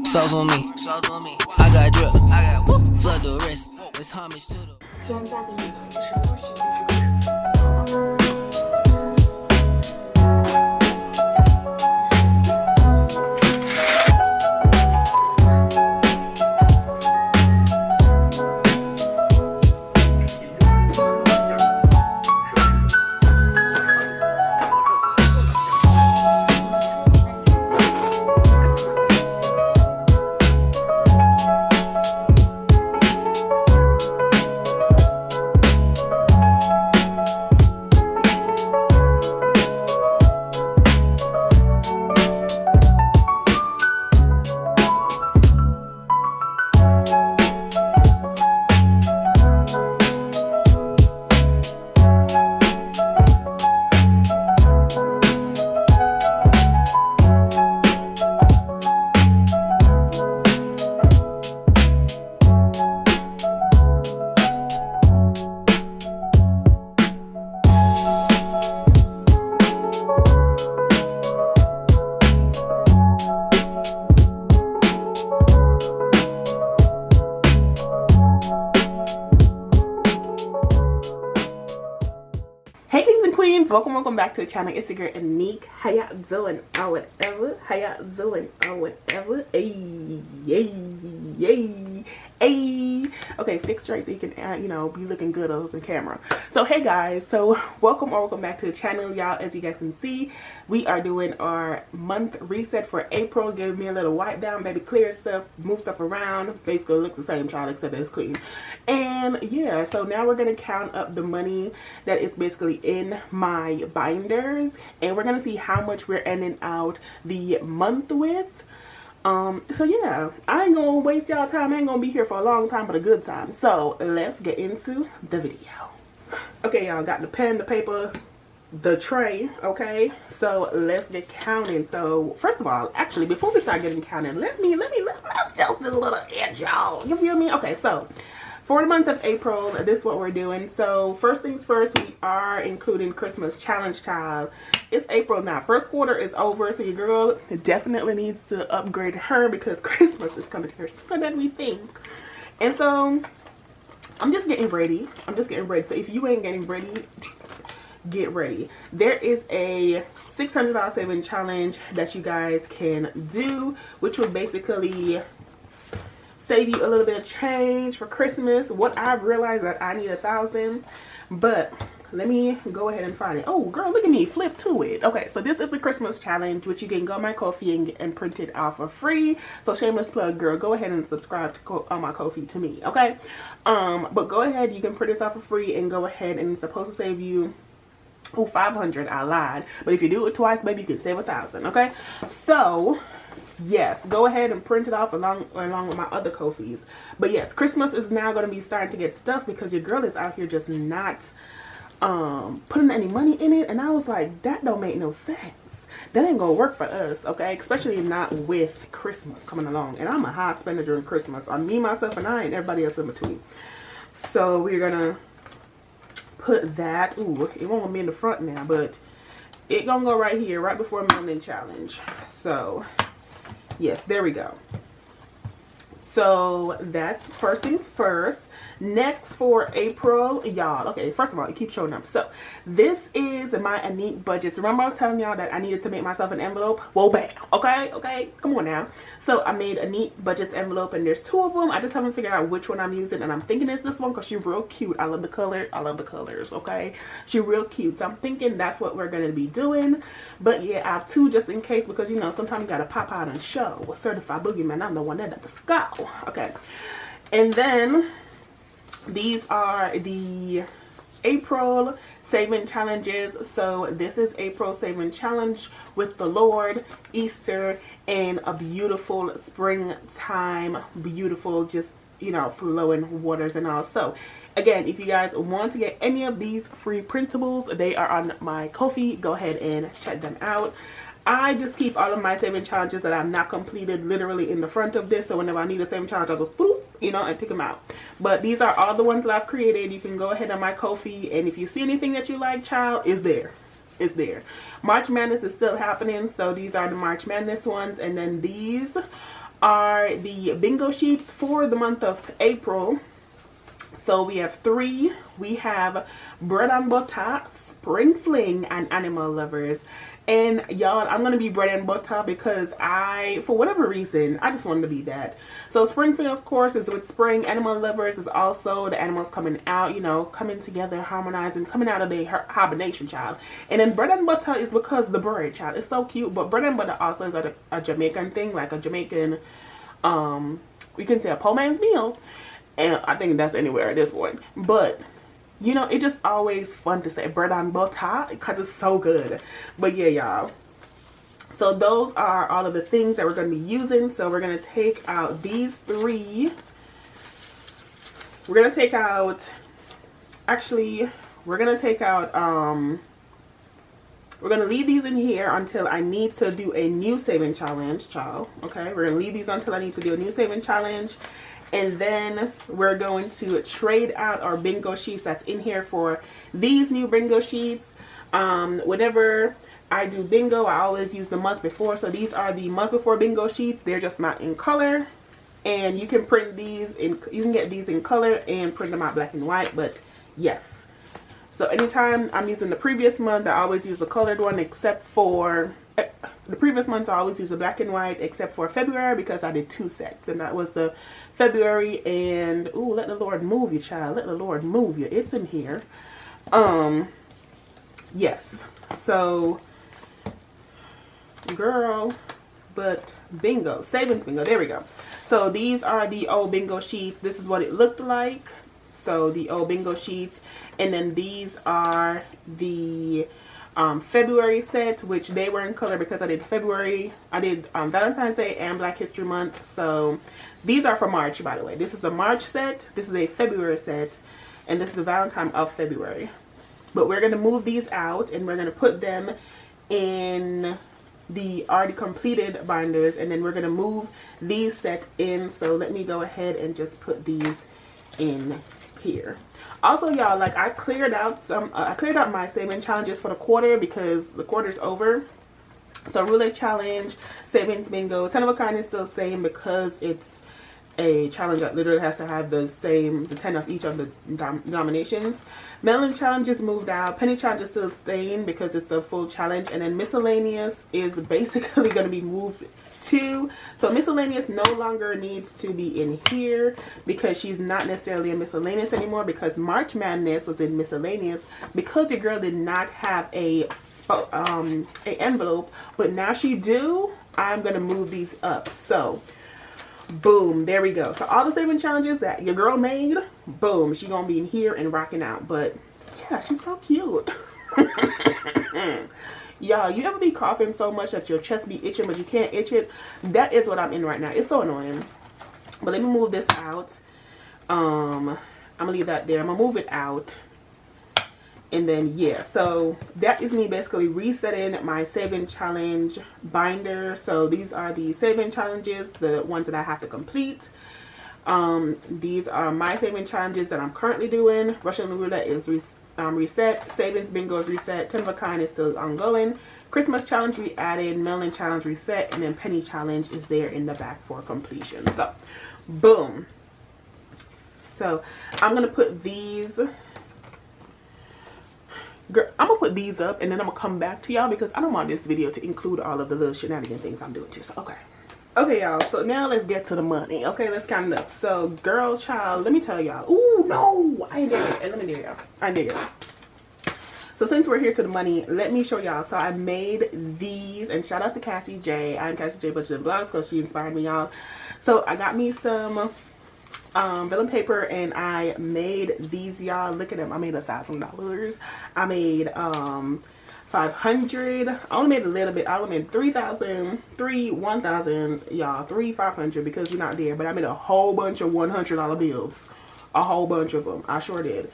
Sauce on me. I got drip. Flood the wrist. It's homage to the. 今天加给你的就是流行的。Hey kings and queens, welcome back to the channel. It's your girl Anique. How y'all doing or whatever? How y'all doing or whatever? Hey. Okay, fix straight so you can be looking good on the camera. So hey guys, so welcome back to the channel, y'all. As you guys can see, we are doing our month reset for April. Give me a little wipe down, baby, clear stuff, move stuff around. Basically looks the same, child, except it's clean. And yeah, so now we're gonna count up the money that is basically in my binders, and we're gonna see how much we're ending out the month with. So yeah, I ain't gonna waste y'all time. I ain't gonna be here for a long time, but a good time. So let's get into the video. Okay, y'all, got the pen, the paper, the tray. Okay, so let's get counting. So first of all, actually, before we start getting counted, let's just do a little intro. You feel me? Okay, so for the month of April, this is what we're doing. So first things first, we are including Christmas challenge, child. It's April now. First quarter is over, so your girl definitely needs to upgrade her because Christmas is coming here sooner than we think. And so I'm just getting ready. So if you ain't getting ready, get ready. There is a $600 saving challenge that you guys can do, which will basically save you a little bit of change for Christmas. What I've realized that I need $1,000, but let me go ahead and find it. Oh girl, look at me flip to it. Okay, so this is the Christmas challenge, which you can go on my Ko-fi and print it out for free. So shameless plug, girl, go ahead and subscribe to on my Ko-fi to me, okay? But go ahead, you can print this out for free and go ahead, and it's supposed to save you, oh, 500. I lied, but if you do it twice, maybe you can save 1,000. Okay, so yes, go ahead and print it off along with my other Ko-fis. But yes, Christmas is now going to be starting to get stuff because your girl is out here just not putting any money in it. And I was like, that don't make no sense. That ain't gonna work for us, okay? Especially not with Christmas coming along. And I'm a high spender during Christmas on me, myself, and I, and everybody else in between. So we're gonna put that, ooh, it won't be in the front now, but it gonna go right here, right before Mountain Challenge. So yes, there we go. So that's first things first. Next for April, y'all, okay, first of all, it keeps showing up. So this is my Anique budgets. Remember I was telling y'all that I needed to make myself an envelope? Well, bam. Okay, come on now. So I made a Anique budgets envelope, and there's 2 of them. I just haven't figured out which one I'm using, and I'm thinking it's this one because she's real cute. I love the color. I love the colors, okay? She's real cute, so I'm thinking that's what we're going to be doing. But yeah, I have 2 just in case, because you know sometimes you got to pop out and show. With Certified Boogeyman, I'm the one that does the go. Okay, and then these are the April saving challenges. So this is April saving challenge with the Lord, Easter, and a beautiful springtime, beautiful, just, you know, flowing waters and all. So again, if you guys want to get any of these free printables, they are on my Ko-fi. Go ahead and check them out. I just keep all of my saving challenges that I've not completed literally in the front of this, so whenever I need a saving challenge, I'll just boop, you know, and pick them out. But these are all the ones that I've created. You can go ahead on my Ko-fi, and if you see anything that you like, child, is there. It's there. March Madness is still happening, so these are the March Madness ones, and then these are the bingo sheets for the month of April. So we have 3. We have Bread and Butter, Spring Fling, and Animal Lovers. And y'all, I'm gonna be Bread and Butter because for whatever reason, I just wanted to be that. So Spring Fling, of course, is with spring. Animal Lovers is also the animals coming out, you know, coming together, harmonizing, coming out of their hibernation, child. And then Bread and Butter is because the bird, child. It's so cute. But Bread and Butter also is a Jamaican thing, like a Jamaican, we can say a poor man's meal. And I think that's anywhere at this point. But you know, it's just always fun to say bread and butter because it's so good. But yeah, y'all. So those are all of the things that we're going to be using. So we're going to take out these 3. We're going to take out, actually, we're going to take out, we're going to leave these in here until I need to do a new saving challenge, child. Okay, we're going to leave these until I need to do a new saving challenge. And then we're going to trade out our bingo sheets that's in here for these new bingo sheets. Whenever I do bingo, I always use the month before. So these are the month before bingo sheets. They're just not in color. And you can print these you can get these in color and print them out black and white. But yes. So anytime I'm using the previous month, I always use a colored one except for the previous month. I always use a black and white except for February because I did 2 sets. And that was the February and ooh, let the Lord move you, child. Let the Lord move you. It's in here. Yes. So girl, but bingo, savings bingo. There we go. So these are the old bingo sheets. This is what it looked like. So the old bingo sheets, and then these are the February set, which they were in color because I did February. I did Valentine's Day and Black History Month. So these are for March, by the way. This is a March set, this is a February set, and this is the Valentine of February. But we're going to move these out and we're going to put them in the already completed binders, and then we're going to move these sets in. So let me go ahead and just put these in here. Also, y'all, like I cleared out my saving challenges for the quarter because the quarter's over. So Roulette Challenge, Savings Bingo, 10 of a Kind is still the same because it's a challenge that literally has to have the 10 of each of the denominations. Melon Challenge is moved out. Penny Challenge is still staying because it's a full challenge. And then Miscellaneous is basically going to be moved too. So Miscellaneous no longer needs to be in here because she's not necessarily a Miscellaneous anymore, because March Madness was in Miscellaneous because your girl did not have a envelope, but now she do. I'm gonna move these up. So boom, there we go. So all the saving challenges that your girl made, boom, she gonna be in here and rocking out. But yeah, she's so cute. Y'all, you ever be coughing so much that your chest be itching but you can't itch it? That is what I'm in right now. It's so annoying. But let me move this out. I'm gonna leave that there. I'm gonna move it out. And then yeah, so that is me basically resetting my saving challenge binder. So these are the saving challenges, the ones that I have to complete. These are my saving challenges that I'm currently doing. Russian Roulette is reset. Savings Bingo is reset. 10 of a Kind is still ongoing. Christmas Challenge we added. Melon Challenge reset. And then Penny Challenge is there in the back for completion. So boom. So I'm gonna put these, girl, I'm gonna put these up and then I'm gonna come back to y'all because I don't want this video to include all of the little shenanigan things I'm doing too. So okay y'all, so now let's get to the money. Okay, let's count it up. So girl, child, let me tell y'all. Ooh, no, I ain't did it. Let me do y'all. I did it. So since we're here to the money, let me show y'all. So I made these, and shout out to Cassie J. I'm Cassie J Butcher the Vlogs because she inspired me, y'all. So I got me some vellum paper and I made these, y'all. Look at them. I made $1,000. I made 500. I only made a little bit. I only made 1,000, y'all, 3,500 because we're not there. But I made a whole bunch of $100 bills, a whole bunch of them. I sure did.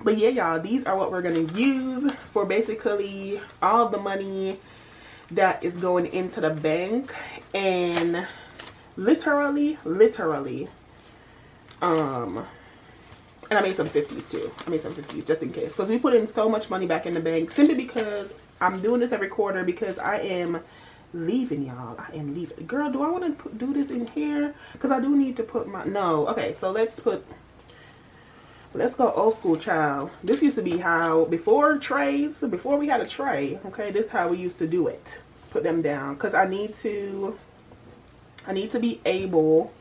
But yeah, y'all, these are what we're gonna use for basically all the money that is going into the bank. And literally, and I made some 50s too. I made some 50s just in case. Because we put in so much money back in the bank simply because I'm doing this every quarter because I am leaving, y'all. I am leaving. Girl, do I want to do this in here? Because I do need to put my, no. Okay, so let's go old school, child. This used to be how, before trays, before we had a tray, okay, this is how we used to do it. Put them down. Because I need to be able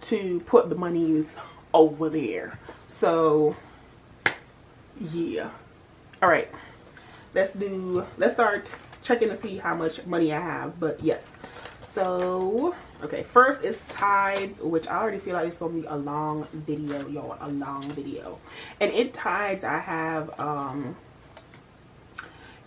to put the monies over there. So, yeah. All right. Let's start checking to see how much money I have. But yes, so okay, first is Tides, which I already feel like it's gonna be a long video, y'all. A long video. And in Tides I have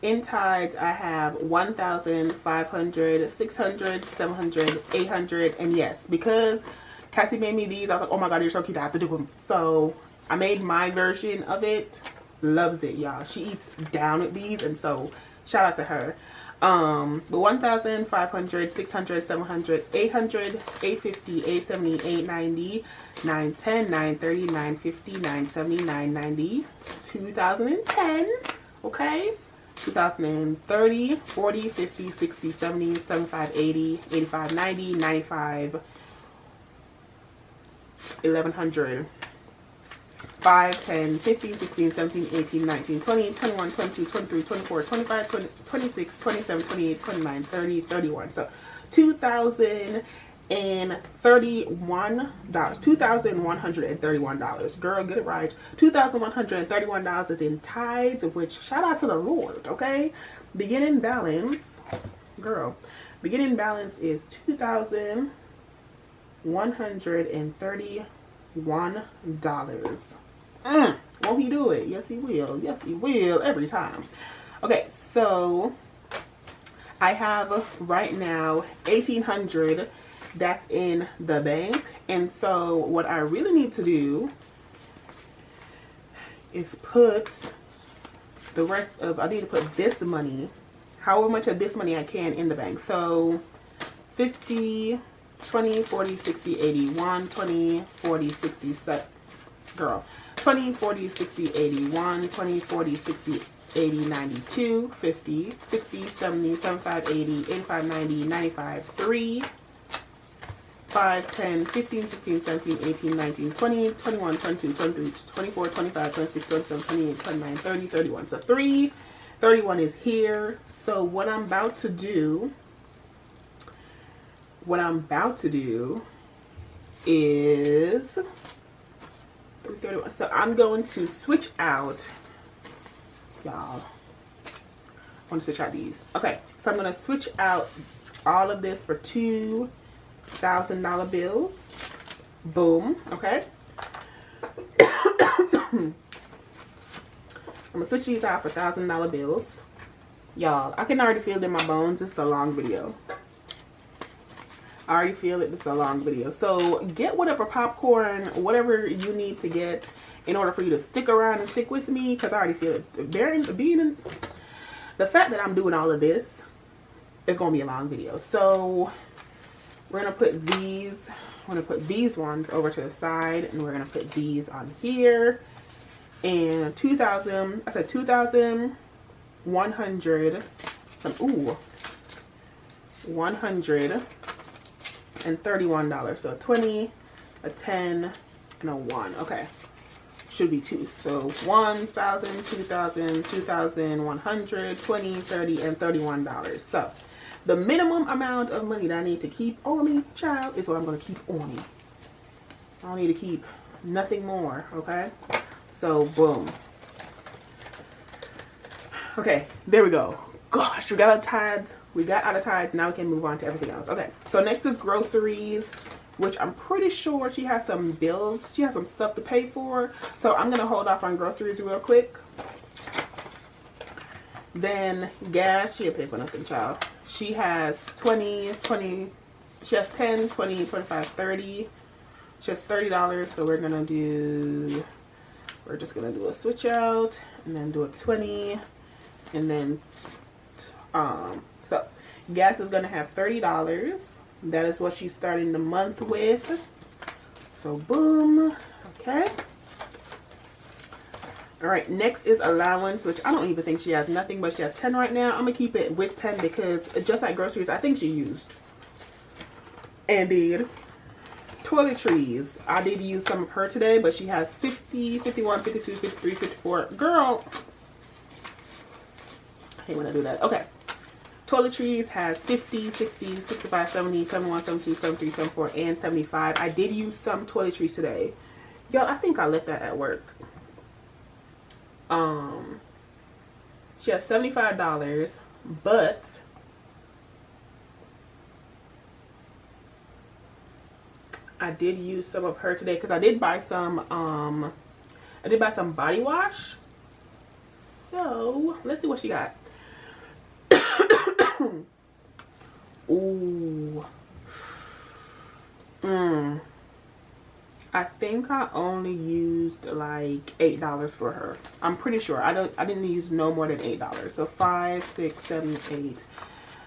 1,500, 600, 700, 800, and yes, because Cassie made me these, I was like, oh my god, you're so cute, I have to do them. So I made my version of it. Loves it, y'all. She eats down at these, and so shout out to her. But 1,500, 600, 700, 800, 850, 870, 890, 910, 930, 950, 970, 990, 2010, okay, 2030, 40, 50, 60, 70, 75, 80, 85, 90, 95, 1,100, 5, 10, 15, 16, 17, 18, 19, 20, 21, 22, 23, 24, 25, 20, 26, 27, 28, 29, 30, 31. So $2,031. $2,131. Girl, get it right. $2,131 is in Tides, which shout out to the Lord, okay? Beginning balance, girl, beginning balance is $2,131. Won't he do it? Yes, he will. Yes, he will. Every time. Okay, so I have right now 1,800 that's in the bank. And so what I really need to do is put the rest of, I need to put this money, however much of this money I can, in the bank. So 50, 20, 40, 60, 80, 1, 20, 40, 60, set, girl. 20, 40, 60, 80, 1, 20, 40, 60, 80, 92, 50, 60, 70, 75, 80, 85, 90, 95, 3, 5, 10, 15, 16, 17, 18, 19, 20, 21, 22, 23, 24, 25, 26, 27, 28, 29, 30, 31. So 31 is here. So what I'm about to do is 331. So I'm going to switch out, y'all. I want to switch out these. Okay, so I'm going to switch out all of this for $2,000 bills. Boom. Okay. I'm going to switch these out for $1,000 bills. Y'all, I can already feel it in my bones. It's a long video. I already feel it. This is a long video. So get whatever popcorn, whatever you need to get in order for you to stick around and stick with me, because I already feel it. The fact that I'm doing all of this is going to be a long video. So we're going to put these ones over to the side, and we're going to put these on here. And 2,000, I said 2,100, $131. So a 20, a 10, and a 1. Okay, should be 2. So 1,000, 2,000, 2,100, 20, 30, and $31. So the minimum amount of money that I need to keep on me, child, is what I'm going to keep on me. I don't need to keep nothing more. Okay, so boom. Okay, there we go. Gosh, we got out of Tides. Now we can move on to everything else. Okay, so next is groceries, which I'm pretty sure she has some bills. She has some stuff to pay for. So I'm going to hold off on groceries real quick. Then gas, she didn't pay for nothing, child. She has 20, she has 10, 20, 25, 30. She has $30. So we're just going to do a switch out and then do a 20. And then so gas is gonna have $30. That is what she's starting the month with. So boom. Okay. All right, next is allowance, which I don't even think she has nothing, but she has 10 right now. I'm gonna keep it with 10 because just like groceries, I think she used. And the toiletries, I did use some of her today, but she has 50, 51, 52, 53, 54. Girl, I hate when I do that. Okay. Toiletries has 50, 60, 65, 70, 71, 72, 73, 74, and 75. I did use some toiletries today. Y'all, I think I left that at work. She has $75, but I did use some of her today because I did buy some body wash. So let's see what she got. Ooh. I think I only used like $8 for her. I'm pretty sure. I didn't use no more than $8. So 5, 6, 7, 8.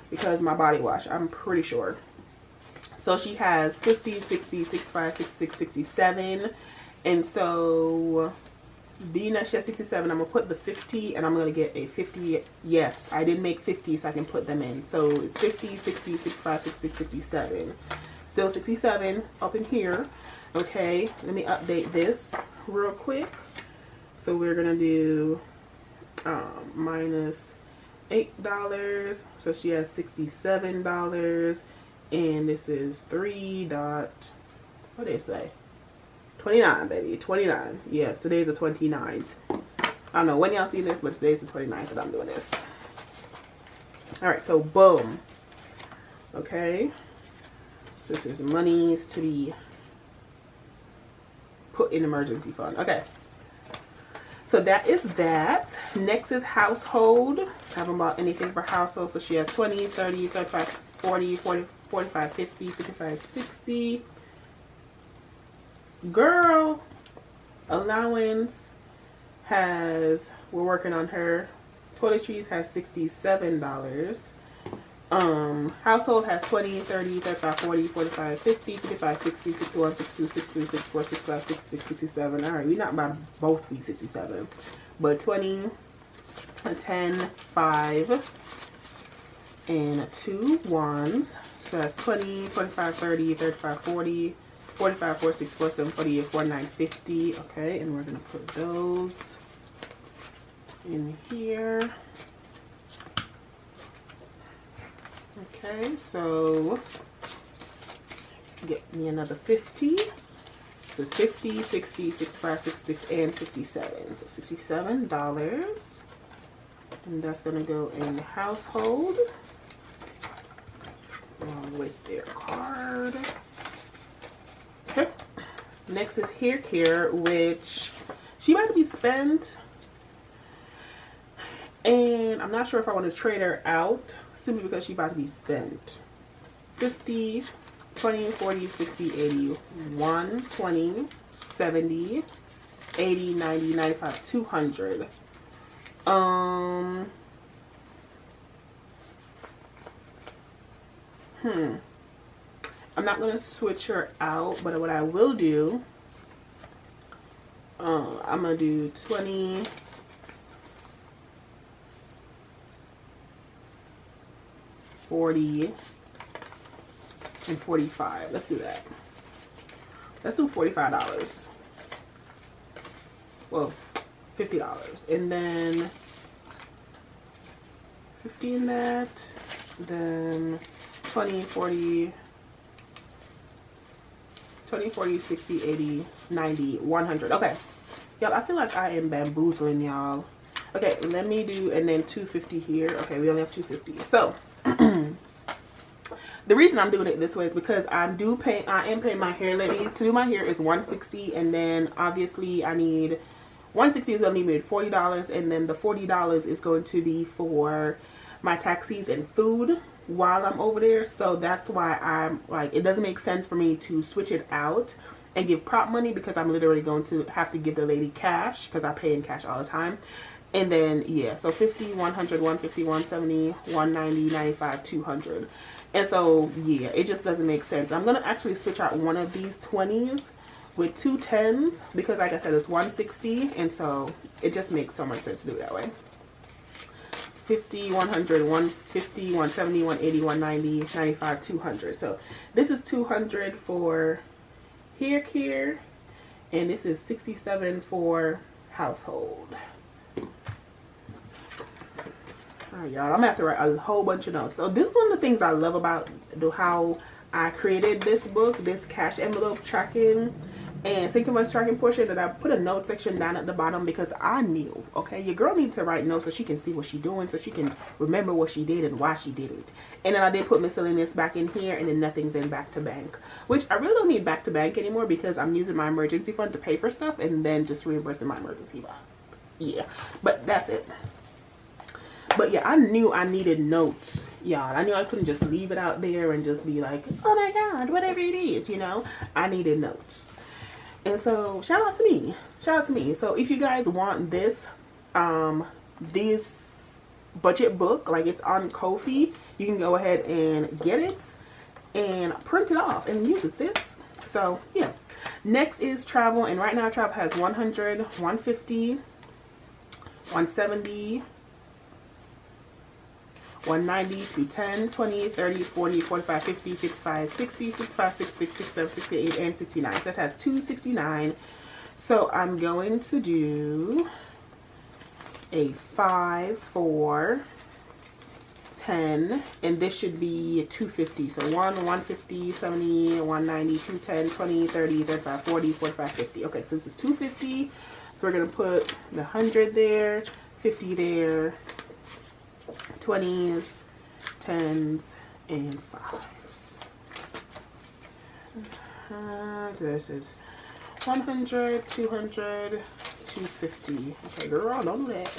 Because my body wash, I'm pretty sure. So she has 50, 60, 65, 66, 67. And so being that she has 67, I'm gonna put the 50 and I'm gonna get a 50. Yes, I did make 50 so I can put them in. So it's 50, 60, 65, 66, 67. Still 67 up in here. Okay, let me update this real quick. So we're gonna do minus $8. So she has $67. And this is 3 dot, what did it say? 29, baby, 29. Yes, today's the 29th. I don't know when y'all see this, but today's the 29th that I'm doing this. All right, so boom. Okay, so this is monies to be put in emergency fund. Okay, so that is that. Next is household. Haven't bought anything for household. So she has 20, 30, 35, 40, 45, 50, 55, 60. Girl, allowance has, we're working on her. Toiletries has $67. Household has 20, 30, 35, 40, 45, 50, 55, 60, 61, 62, 63, 64, 65, 66, 67. All right, we're not about to both be 67. But 20, 10, 5, and 2 ones. So that's 20, 25, 30, 35, 40, 45, 46, 47, 48, 49, 50. Okay, and we're going to put those in here. Okay, so get me another 50. So 50, 60, 65, 66, and 67. So $67. And that's going to go in household along with their card. Okay. Next is hair care, which she might be spent. And I'm not sure if I want to trade her out simply because she's about to be spent. 50, 20, 40, 60, 80, 120, 70, 80, 90, 95, 200. I'm not going to switch her out, but what I will do, I'm going to do 20, 40, and 45. Let's do that. Let's do $45. Well, $50. And then 50 in that. Then 20, 40, 60, 80, 90, 100. Okay. Y'all, I feel like I am bamboozling y'all. Okay, let me do, and then 250 here. Okay, we only have 250. So, the reason I'm doing it this way is because I am paying my hair lady. To do my hair is $160, and then obviously I need, $160 is going to be $40, and then the $40 is going to be for my taxis and food while I'm over there. So that's why I'm like, it doesn't make sense for me to switch it out and give prop money, because I'm literally going to have to give the lady cash because I pay in cash all the time. And then yeah, so 50, 100, 150, 170, 190, 95, 200. And so yeah, it just doesn't make sense. I'm gonna actually switch out one of these 20s with 2 10s because like I said it's 160, and so it just makes so much sense to do it that way. 50, 100, 150, 170, 180, 190, 95, 200. So this is 200 for hair care, and this is 67 for household. Alright, y'all, I'm gonna have to write a whole bunch of notes. So this is one of the things I love about how I created this book, this cash envelope tracking and sinking funds tracking portion, that I put a note section down at the bottom because I knew, okay, your girl needs to write notes so she can see what she's doing, so she can remember what she did and why she did it. And then I did put miscellaneous back in here, and then nothing's in back to bank, which I really don't need back to bank anymore because I'm using my emergency fund to pay for stuff and then just reimbursing my emergency fund. Yeah, but that's it. But yeah, I knew I needed notes, y'all. I knew I couldn't just leave it out there and just be like, oh my god, whatever it is, you know. I needed notes. And so shout out to me. Shout out to me. So if you guys want this this budget book, like it's on Ko-fi, you can go ahead and get it and print it off and use it, sis. So yeah. Next is travel, and right now travel has 100, 150, 170, 190, 210, 20, 30, 40, 45, 50, 55, 60, 65, 66, 67, 68, and 69. So it has 269. So I'm going to do a 5, 4, 10, and this should be 250. So 1, 150, 70, 190, 210, 20, 30, 35, 40, 45, 50. Okay, so this is 250. So we're going to put the 100 there, 50 there, 20s, 10s, and 5s. This is 100, 200, 250. Okay, girl, don't do that.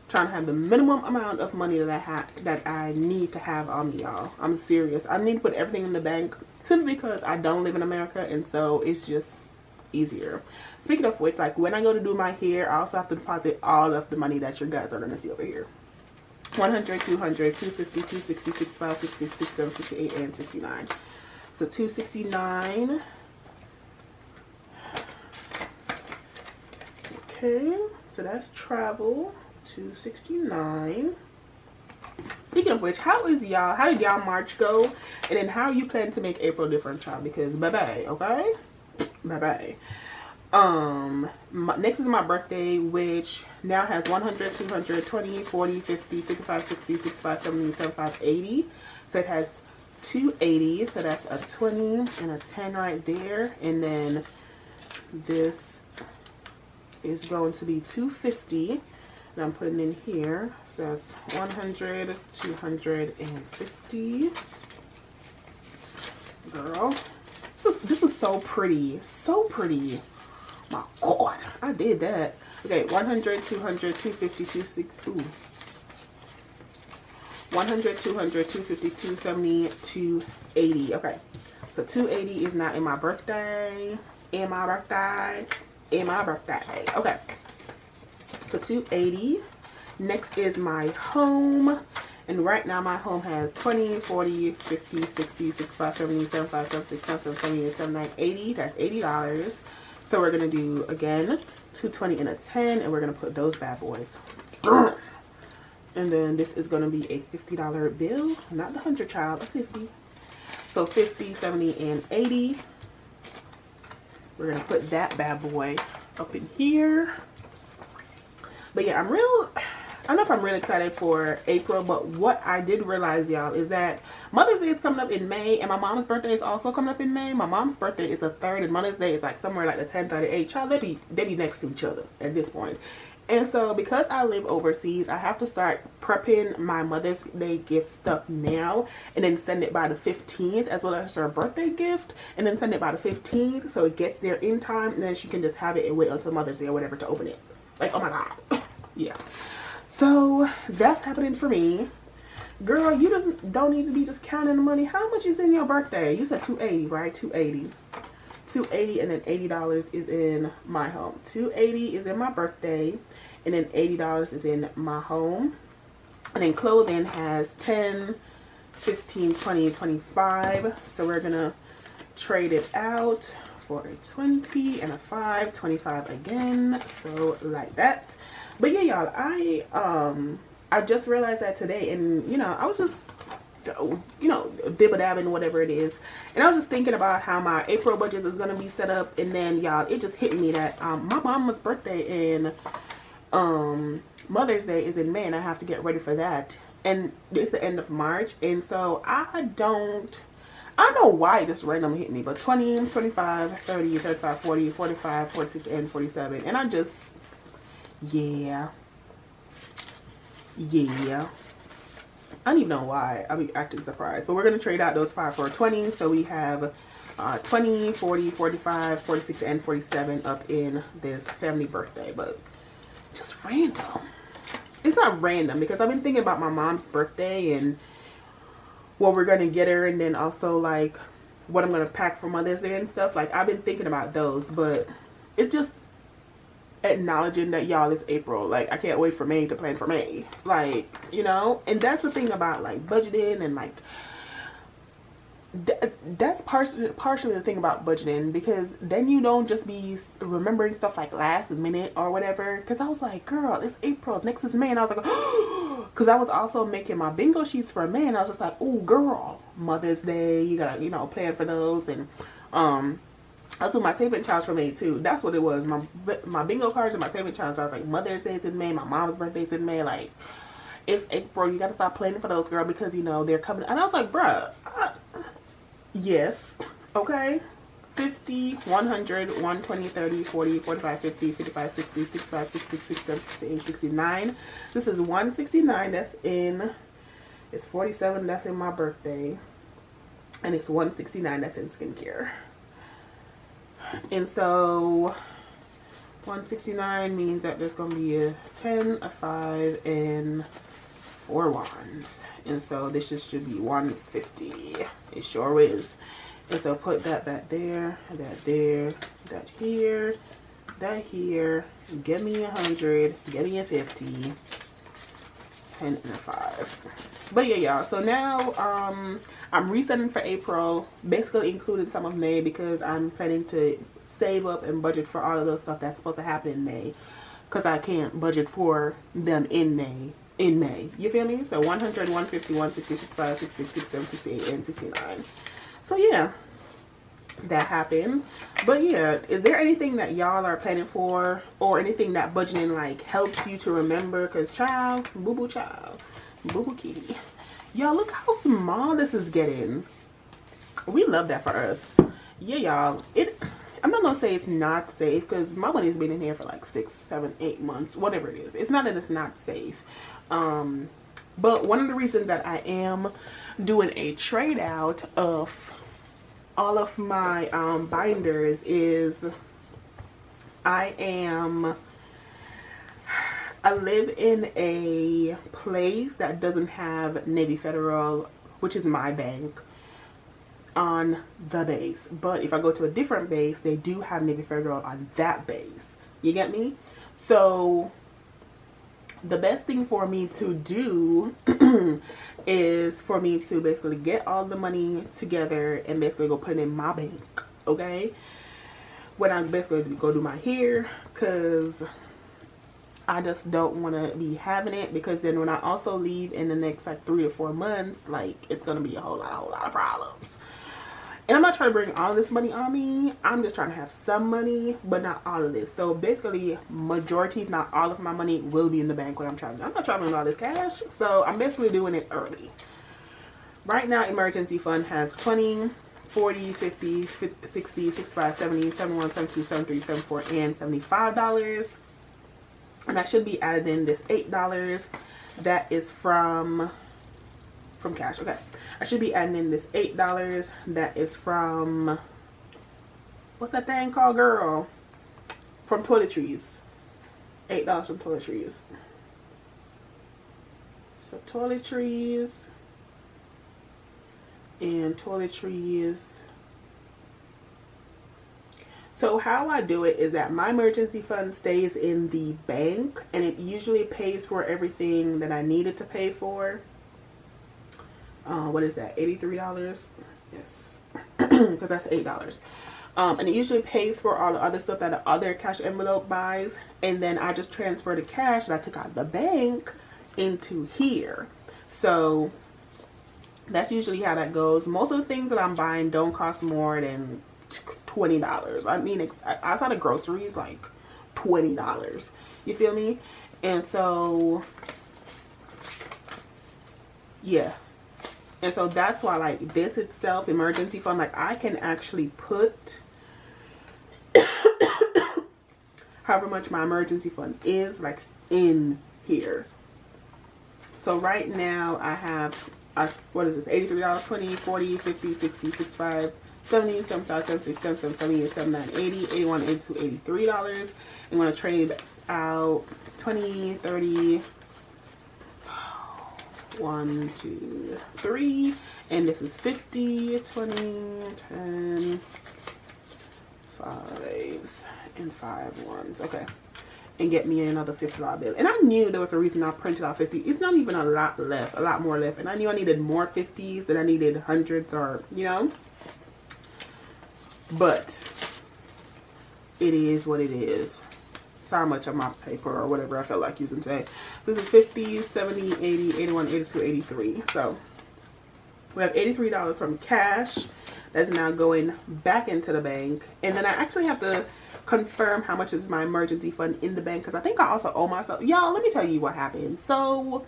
Trying to have the minimum amount of money that I need to have on me, y'all. I'm serious. I need to put everything in the bank simply because I don't live in America, and so it's just easier. Speaking of which, like when I go to do my hair, I also have to deposit all of the money that you guys are gonna see over here. 100, 200, 250, 260, 65, 60, 67, 68, and 69. So 269. Okay, so that's travel. 269. Speaking of which, how did y'all March go, and then how are you planning to make April different, child? Because bye-bye, okay? Bye-bye. Next is my birthday, which now has 100, 200, 20, 40, 50, 55, 60, 65, 70, 75, 80. So it has 280, so that's a 20 and a 10 right there. And then this is going to be 250. And I'm putting in here, so it's 100, 250. Girl, this is so pretty, so pretty. My God, I did that. Okay, 100, 200, 250, 260. Ooh. 100, 200, 250, 270, 280. Okay, so 280 is not in my birthday. In my birthday. In my birthday. Okay. So 280. Next is my home, and right now my home has 20, 40, 50, 60, 65, 70, 75, 76, 77, 78, 79, 80. That's $80. So we're gonna do again 220 and a 10, and we're gonna put those bad boys. And then this is gonna be a $50 bill, not the 100, child, a 50. So 50, 70, and 80. We're gonna put that bad boy up in here. But yeah, I don't know if I'm really excited for April, but what I did realize, y'all, is that Mother's Day is coming up in May, and my mom's birthday is also coming up in May. My mom's birthday is the 3rd, and Mother's Day is like somewhere like the 10th or the 8th. Child, they be next to each other at this point. And so because I live overseas, I have to start prepping my Mother's Day gift stuff now, and then send it by the 15th, as well as her birthday gift, and then send it by the 15th so it gets there in time, and then she can just have it and wait until Mother's Day or whatever to open it. Like, oh my God. Yeah. So that's happening for me. Girl, you just don't need to be just counting the money. How much is in your birthday? You said 280, right? 280. 280, and then $80 is in my home. 280 is in my birthday, and then $80 is in my home. And then clothing has 10, 15, 20, 25. So we're gonna trade it out for a 20 and a 5, 25 again. So like that. But yeah, y'all, I just realized that today, and you know, I was just, you know, dibba-dabbing, whatever it is, and I was just thinking about how my April budget is gonna be set up, and then y'all, it just hit me that my mama's birthday and Mother's Day is in May, and I have to get ready for that, and it's the end of March, and so I don't know why it just randomly hit me, but 20, 25, 30, 35, 40, 45, 46, and 47, and I just, yeah, I don't even know why. I'll be acting surprised. But we're going to trade out those 5 for 20. So we have 20, 40, 45, 46, and 47 up in this family birthday. But just random. It's not random because I've been thinking about my mom's birthday and what we're going to get her. And then also like what I'm going to pack for Mother's Day and stuff. Like I've been thinking about those. But it's just acknowledging that y'all is April. Like I can't wait for May to plan for May, like, you know. And that's the thing about like budgeting and like that's partially the thing about budgeting, because then you don't just be remembering stuff like last minute or whatever. Because I was like, girl, it's April, next is May, and I was like, because I was also making my bingo sheets for May, and I was just like, oh girl, Mother's Day, you gotta, you know, plan for those. And I was doing my saving challenge for May too. That's what it was. My bingo cards and my saving challenge. I was like, Mother's Day is in May. My mom's birthday is in May. Like, it's April. You gotta stop planning for those, girl, because you know they're coming. And I was like, bruh, yes, okay. 50, 100, 120, 30, 40, 45, 50, 55, 60, 65, 66, 67, 68, 69. This is 169. That's in. It's 47. That's in my birthday, and it's 169. That's in skincare. And so 169 means that there's going to be a 10, a 5, and 4 ones. And so this just should be 150. It sure is. And so put that back there, that there, that here, that here. Give me 100, give me a 50, 10 and a 5. But yeah, y'all. So now I'm resetting for April, basically including some of May, because I'm planning to save up and budget for all of those stuff that's supposed to happen in May, because I can't budget for them in May. You feel me? So 100, 150, 160, 65, 66, 67, 68, and 69. So yeah, that happened. But yeah, is there anything that y'all are planning for, or anything that budgeting like helps you to remember? Because child, boo-boo child, boo-boo kitty. Y'all, look how small this is getting. We love that for us. Yeah, y'all. I'm not gonna say it's not safe, because my money's been in here for like 6, 7, 8 months, whatever it is. It's not that it's not safe. But one of the reasons that I am doing a trade out of all of my binders is I live in a place that doesn't have Navy Federal, which is my bank, on the base. But if I go to a different base, they do have Navy Federal on that base. You get me? So the best thing for me to do is for me to basically get all the money together and basically go put it in my bank, okay? When I basically go do my hair, because I just don't want to be having it, because then when I also leave in the next like 3 or 4 months, like it's going to be a whole lot of problems. And I'm not trying to bring all of this money on me. I'm just trying to have some money, but not all of this. So basically, majority, if not all of my money, will be in the bank when I'm traveling. I'm not traveling all this cash, so I'm basically doing it early. Right now, emergency fund has 20, 40, 50, 60, 65, 70, 71, 72, 73, 74, and $75. And I should be added in this $8 that is from cash. Okay, I should be adding in this $8 that is from, what's that thing called, girl? From toiletries. $8 from toiletries. So toiletries and toiletries. So how I do it is that my emergency fund stays in the bank, and it usually pays for everything that I needed to pay for. What is that, $83? Yes, because that's $8. And it usually pays for all the other stuff that the other cash envelope buys, and then I just transfer the cash that I took out of the bank into here. So that's usually how that goes. Most of the things that I'm buying don't cost more than $20. I mean, outside of groceries, like $20. You feel me? And so, yeah. And so that's why, like, this itself, emergency fund, like, I can actually put however much my emergency fund is, like, in here. So right now I have, what is this, $83, 20, 40, 50, 60, 65, 70, 75, 76, 77, 78, 79, 80, 81, 82, $83. I'm going to trade out 20, 30, 1, 2, 3, and this is 50, 20, 10, 5s, and 5 1s. Okay. And get me another $50 bill. And I knew there was a reason I printed out 50. It's not even a lot left, a lot more left. And I knew I needed more 50s than I needed hundreds, or, you know. But it is what it is. So how much of my paper or whatever I felt like using today. So this is 50, 70, 80, 81, 82, 83. So we have $83 from cash that's now going back into the bank. And then I actually have to confirm how much is my emergency fund in the bank, because I think I also owe myself. Y'all, let me tell you what happened. So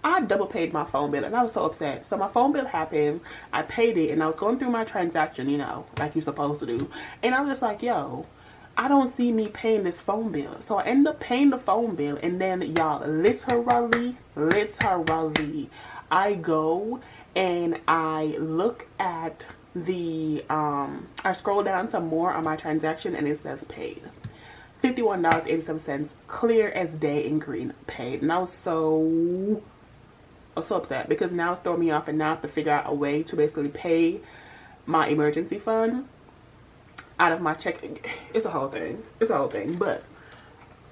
I double paid my phone bill, and I was so upset. So my phone bill happened, I paid it, and I was going through my transaction, you know, like you're supposed to do. And I was just like, yo, I don't see me paying this phone bill. So I ended up paying the phone bill, and then y'all, literally, I go and I look at the I scroll down some more on my transaction, and it says paid. $51.87, clear as day in green, paid. And I was so upset, because now it's throwing me off, and now I have to figure out a way to basically pay my emergency fund out of my check. It's a whole thing. It's a whole thing. But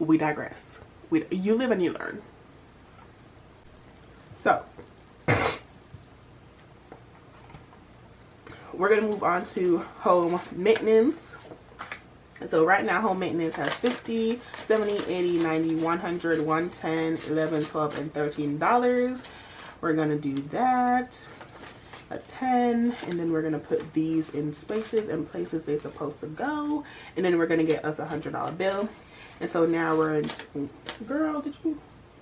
we digress. You live and you learn. So we're gonna move on to home maintenance. And so right now home maintenance has 50, 70, 80, 90, 100, 110, 11, 12, and $13. We're gonna do that. A 10, and then we're gonna put these in spaces and places they're supposed to go, and then we're gonna get us a $100 bill. And so now we're in, girl, did you?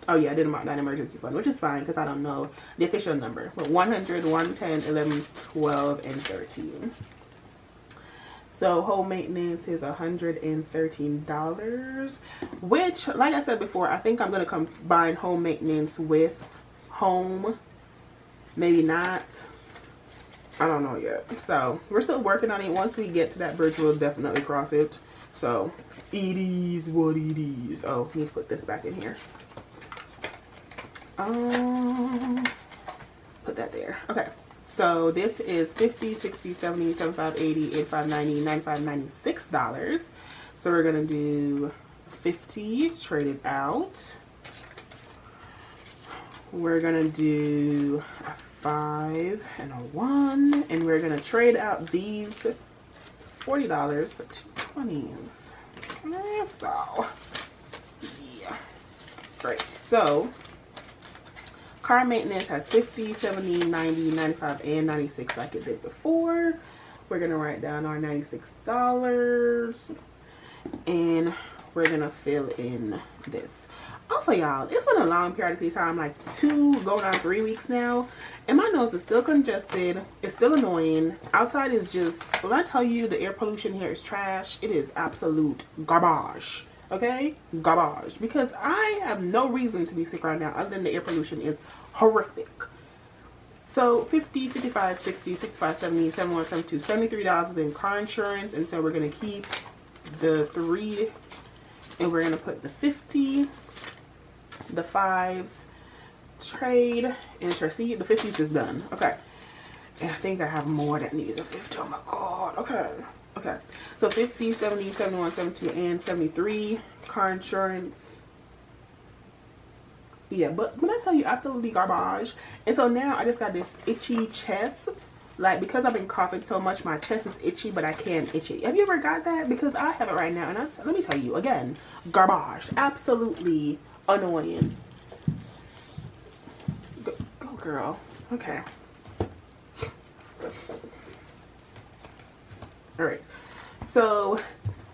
Oh yeah, I didn't mark that emergency fund, which is fine because I don't know the official number. But 100, 110, 11, 12, and 13. So home maintenance is $113, which, like I said before, I think I'm gonna combine home maintenance with home. Maybe not. I don't know yet. So we're still working on it. Once we get to that bridge, we'll definitely cross it. So it is what it is. Oh, need to put this back in here. Put that there. Okay. So this is 50, 60, 70, 75, 80, 85, 90, 95, $96. So we're gonna do 50, trade it out. We're gonna do a 5 and a 1, and we're gonna trade out these $40 for 2 20s. Okay, so yeah, great. So car maintenance has 50, 70, 90, 95, and 96 like it did before. We're gonna write down our $96, and we're gonna fill in this. Also, y'all, it's been a long period of time, like 2 going on 3 weeks now, and my nose is still congested. It's still annoying. Outside is just, when I tell you the air pollution here is trash, it is absolute garbage. Okay, garbage, because I have no reason to be sick right now other than the air pollution is horrific. So 50, 55, 60, 65, 70, 71, 72, $73 in car insurance, and so we're gonna keep the 3, and we're gonna put the 50, the 5s, trade, and see, the 50s is done. Okay, and I think I have more that needs a 50. Oh my god. Okay, Okay, so 50, 70, 71, 72, and 73 car insurance. Yeah, but when I tell you, absolutely garbage. And so now I just got this itchy chest. Like, because I've been coughing so much, my chest is itchy, but I can't itch it. Have you ever got that? Because I have it right now. And let me tell you, again, garbage. Absolutely annoying. Go girl. Okay. Alright. So,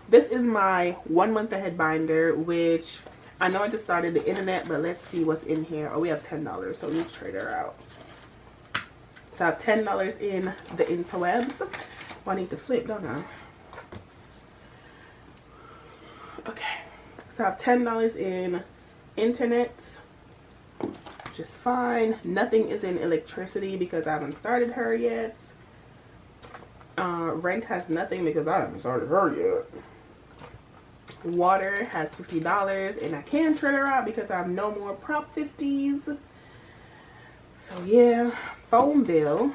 this is my 1 month ahead binder, which I know I just started the internet, but let's see what's in here. Oh, we have $10, so let's trade her out. So I have $10 in the interwebs. Well, I need to flip, don't I? Okay. So I have $10 in internet. Just fine. Nothing is in electricity because I haven't started her yet. Rent has nothing because I haven't started her yet. Water has $50 and I can trade her out because I have no more Prop 50s. So yeah. Phone bill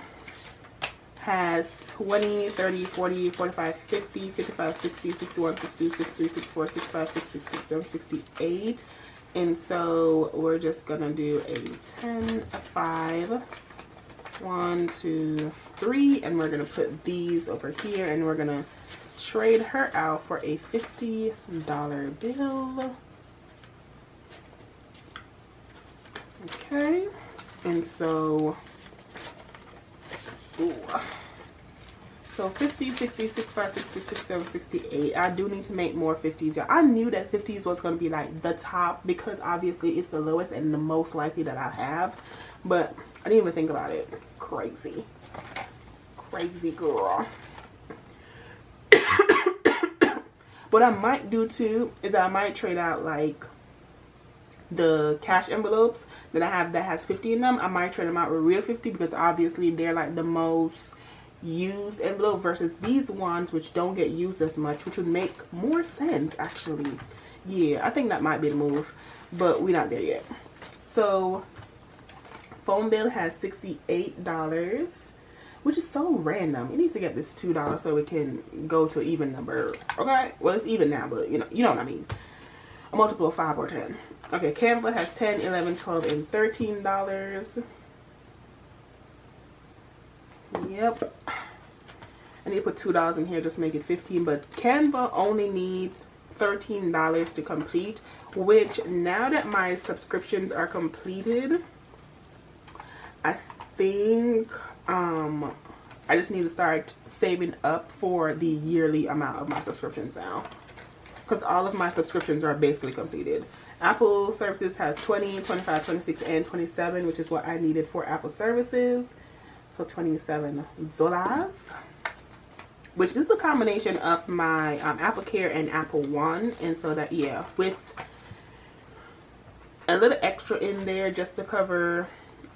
has 20, 30, 40, 45, 50, 55, 60, 61, 62, 63, 64, 65, 66, 67, 68. And so we're just gonna do a 10, a 5, 1, 2, 3, and we're gonna put these over here and we're gonna trade her out for a $50 bill. Okay, and so ooh. So 50, 60, 65, 60, 67, 68. I do need to make more 50s. Yeah, I knew that 50s was going to be like the top because obviously it's the lowest and the most likely that I have. But I didn't even think about it. Crazy. Crazy girl. What I might do too is I might trade out like the cash envelopes that I have that has 50 in them. I might trade them out with real 50 because obviously they're like the most used envelope versus these ones which don't get used as much, which would make more sense actually. Yeah, I think that might be the move, but we're not there yet. So phone bill has $68, which is so random. It needs to get this $2 so it can go to an even number. Okay, well it's even now, but you know what I mean. A multiple of 5 or 10. Okay, Canva has $10, $11, $12, and $13. Yep. I need to put $2 in here just to make it 15, but Canva only needs $13 to complete, which now that my subscriptions are completed, I think I just need to start saving up for the yearly amount of my subscriptions now, because all of my subscriptions are basically completed. Apple services has 20, 25, 26, and 27, which is what I needed for Apple services. So $27, which is a combination of my Apple Care and Apple One. And so that, yeah, with a little extra in there just to cover,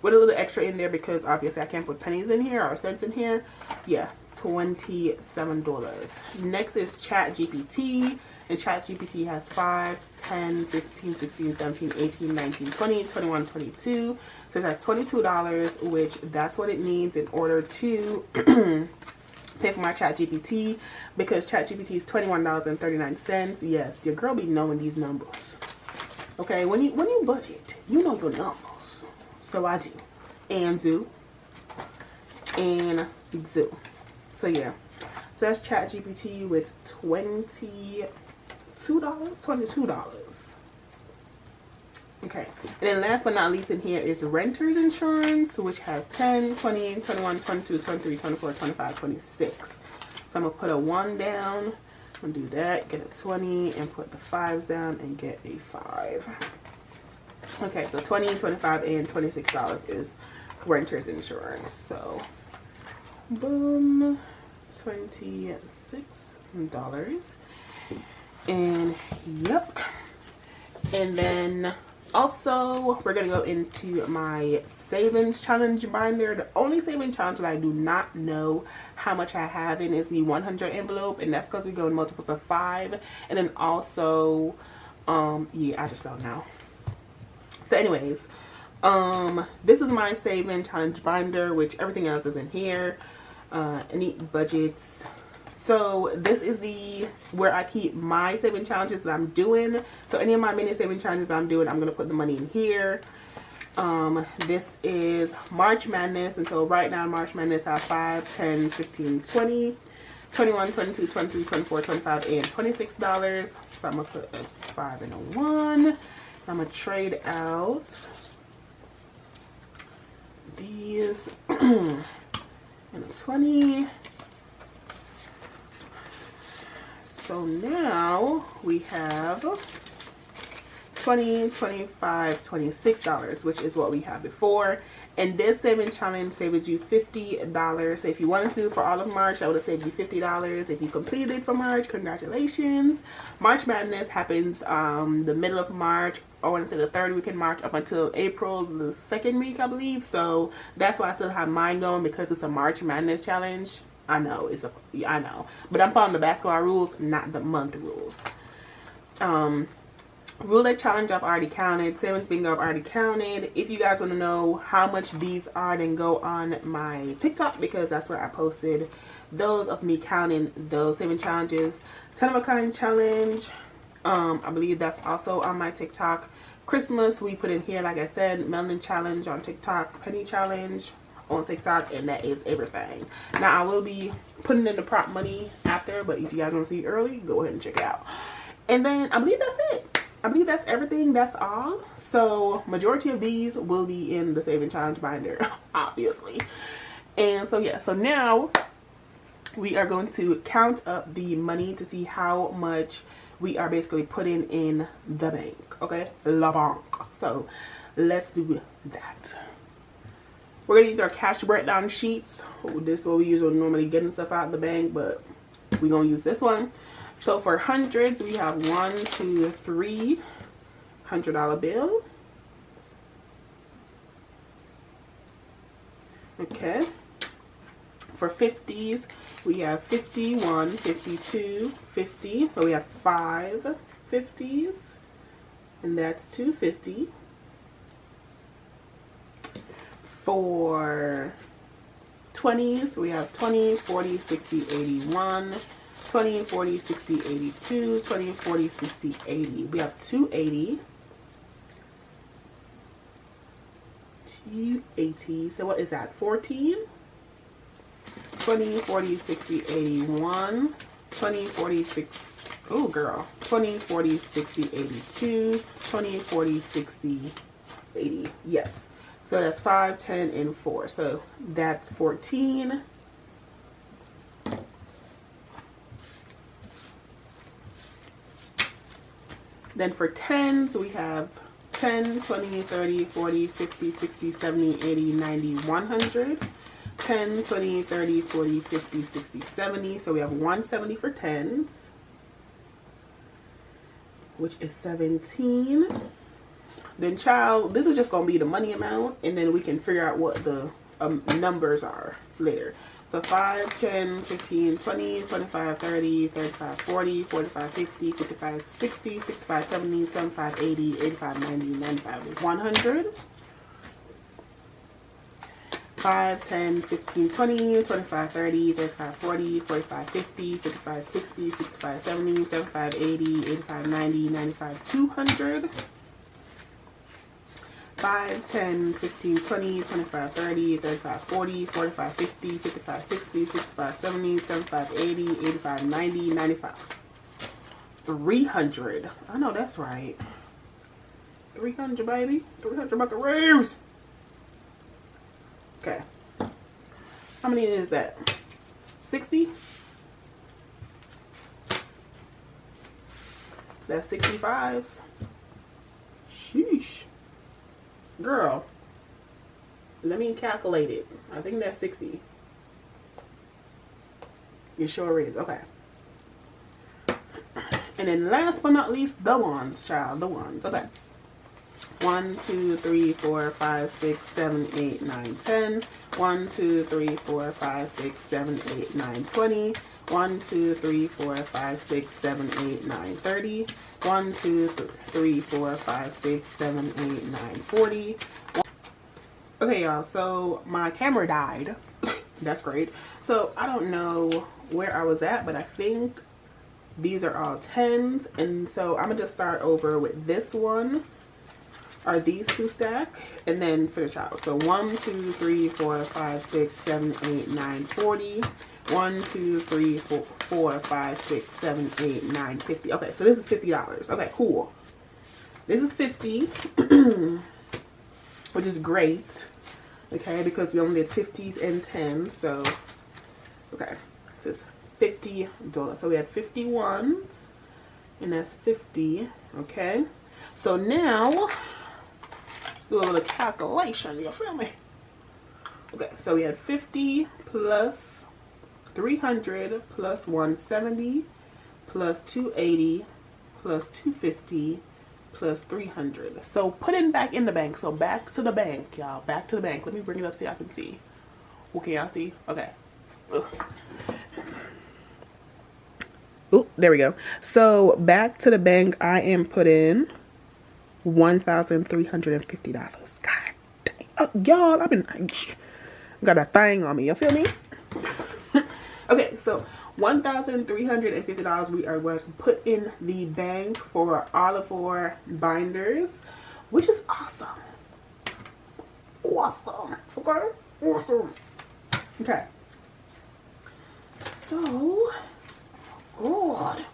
with a little extra in there because obviously I can't put pennies in here or cents in here. Yeah, $27. Next is ChatGPT. And ChatGPT has 5, 10, 15, 16, 17, 18, 19, 20, 21, 22. So it has $22, which that's what it needs in order to pay for my ChatGPT, because ChatGPT is $21.39. Yes, your girl be knowing these numbers. Okay, when you budget, you know your numbers. So I do. And do. And do. So yeah. So that's ChatGPT with $22. Okay, and then last but not least in here is renter's insurance, which has 10, 20, 21, 22, 23, 24, 25, 26. So I'm gonna put a 1 down. I'm gonna do that, get a 20, and put the 5s down and get a 5. Okay, so 20, 25, and $26 is renter's insurance. So boom, $26. And yep. And then also we're gonna go into my savings challenge binder. The only savings challenge that I do not know how much I have in is the 100 envelope, and that's because we go in multiples of 5. And then also yeah, I just don't know. So anyways, this is my saving challenge binder, which everything else is in here. Any budgets, So this is where I keep my saving challenges that I'm doing. So any of my mini saving challenges that I'm doing, I'm gonna put the money in here. This is March Madness, and so right now March Madness has 5, 10, 15, 20, 21, 22, 23, 24, 25, and $26. So I'm gonna put a 5 and a 1. I'm gonna trade out these and a 20. So now we have $20, $25, $26, which is what we had before. And this saving challenge saves you $50. So if you wanted to do for all of March, I would have saved you $50. If you completed for March, congratulations. March Madness happens the middle of March, I want to say the 3rd week in March up until April, the 2nd week, I believe. So that's why I still have mine going, because it's a March Madness challenge. I know I know, but I'm following the basketball rules, not the month rules. Roulette challenge I've already counted. Savings bingo I've already counted. If you guys want to know how much these are, then go on my TikTok, because that's where I posted those of me counting those saving challenges. 10 of a kind challenge, I believe that's also on my TikTok. Christmas we put in here, like I said. Melanin challenge on TikTok, penny challenge on TikTok, and that is everything. Now I will be putting in the prop money after, but if you guys want to see it early, go ahead and check it out. And then I believe that's it. I believe that's everything. That's all. So majority of these will be in the saving challenge binder, obviously. And so yeah, so now we are going to count up the money to see how much we are basically putting in the bank. Okay, la banque. So let's do that. We're gonna use our cash breakdown sheets. This is what we use when normally getting stuff out of the bank, but we're gonna use this one. So for hundreds, we have 1, 2, 3 $100 bill. Okay. For 50s, we have 51, 52, 50. So we have 5 50s, and that's 250. For 20s, we have 20, 40, 60, 81, 20, 40, 60, 82, 20, 40, 60, 80. We have 280. 280. So what is that? 14? 20, 40, 60, 81. 20, 40, 60. Oh, girl. 20, 40, 60, 82. 20, 40, 60, 80. Yes. So that's 5, 10, and 4. So that's 14. Then for 10s, we have 10, 20, 30, 40, 50, 60, 70, 80, 90, 100. 10, 20, 30, 40, 50, 60, 70. So we have 170 for 10s, which is 17. Then child, this is just going to be the money amount, and then we can figure out what the numbers are later. So 5, 10, 15, 20, 25, 30, 35, 40, 45, 50, 55, 60, 65, 70, 75, 80, 85, 90, 95, 100. 5, 10, 15, 20, 25, 30, 35, 40, 45, 50, 55, 60, 65, 70, 75, 80, 85, 90, 95, 200. 5, 10, 15, 20, 25, 30, 35, 40, 45, 50, 55, 60, 65, 70, 75, 80, 85, 90, 95. 300. I know that's right. 300, baby. 300 buckaroos. Okay. How many is that? 60? That's 65s. Sheesh. Girl, let me calculate it. I think that's 60. It sure is. Okay. And then last but not least, the ones, child. The ones. Okay. 1, 2, 3, 4, 5, 6, 7, 8, 9, 10. 1, 2, 3, 4, 5, 6, 7, 8, 9, 20. 1, 2, 3, 4, 5, 6, 7, 8, 9, 30. 1, 2, 3, 4, 5, 6, 7, 8, 9, 40. Okay, y'all, so my camera died. That's great. So I don't know where I was at, but I think these are all 10s. And so I'm gonna just start over with this one, or these two stack, and then finish out. So 1, 2, 3, 4, 5, 6, 7, 8, 9, 40. 1, 2, 3, 4, 5, 6, 7, 8, 9, 50. Okay, so this is $50. Okay, cool. This is 50, which is great. Okay, because we only did 50s and 10s. So, okay, this is $50. So we had 51s, and that's 50. Okay, so now let's do a little calculation. You feel me? Okay, so we had 50 plus 300 plus 170 plus 280 plus 250 plus 300. So putting back in the bank. So back to the bank, y'all. Back to the bank. Let me bring it up so y'all can see. Okay, y'all see? Okay. Oh, there we go. So back to the bank, I am putting $1,350. God dang. Y'all, I've been got a thing on me. You feel me? Okay, so $1,350 we are going to put in the bank for all of our binders, which is awesome. Awesome. Okay? Awesome. Okay. So, God.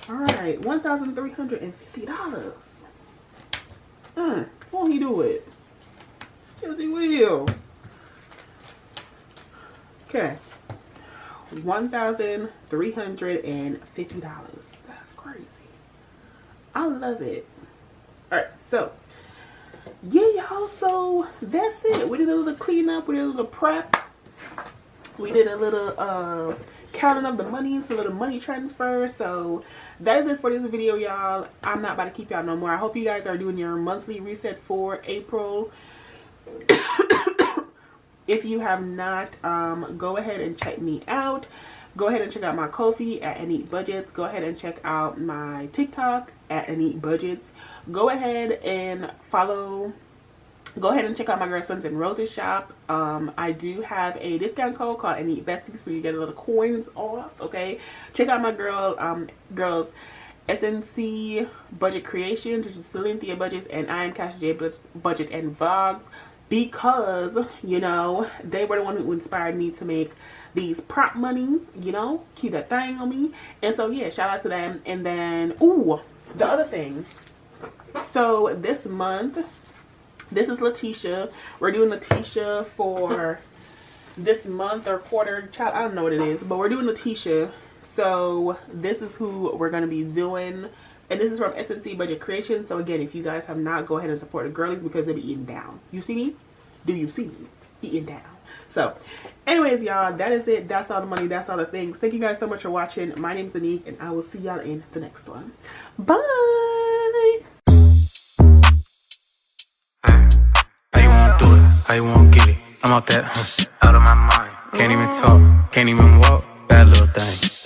Alright, $1,350. Won't he do it? Yes, he will. Okay. $1,350. That's crazy. I love it. Alright, so yeah, y'all, so that's it. We did a little cleanup, we did a little prep, we did a little counting of the monies, a little money transfer. So that is it for this video, y'all. I'm not about to keep y'all no more. I hope you guys are doing your monthly reset for April. If you have not, go ahead and check me out. Go ahead and check out my Ko-fi at Aneat Budgets. Go ahead and check out my TikTok at Aneat Budgets. Go ahead and follow. Go ahead and check out my girl Suns and Roses shop. I do have a discount code called Aneat Besties where you get a little coins off. Okay, check out my girls SNC Budget Creations, which is Cynthia Budgets, and I am Cassie J Budget and Vlogs. Because, you know, they were the one who inspired me to make these prop money, you know, keep that thing on me. And so, yeah, shout out to them. And then, ooh, the other thing. So, this month, this is Letitia. We're doing Letitia for this month or quarter. Child, I don't know what it is, but we're doing Letitia. So, this is who we're going to be doing. And this is from SNC Budget Creation. So again, if you guys have not, go ahead and support the girlies because they be eating down. You see me? Do you see me? Eating down. So anyways, y'all, that is it. That's all the money. That's all the things. Thank you guys so much for watching. My name is Aneat, and I will see y'all in the next one. Bye. How you wanna do it? How you wanna get it? I'm out that, out of my mind. Can't even talk. Can't even walk. Bad little thing.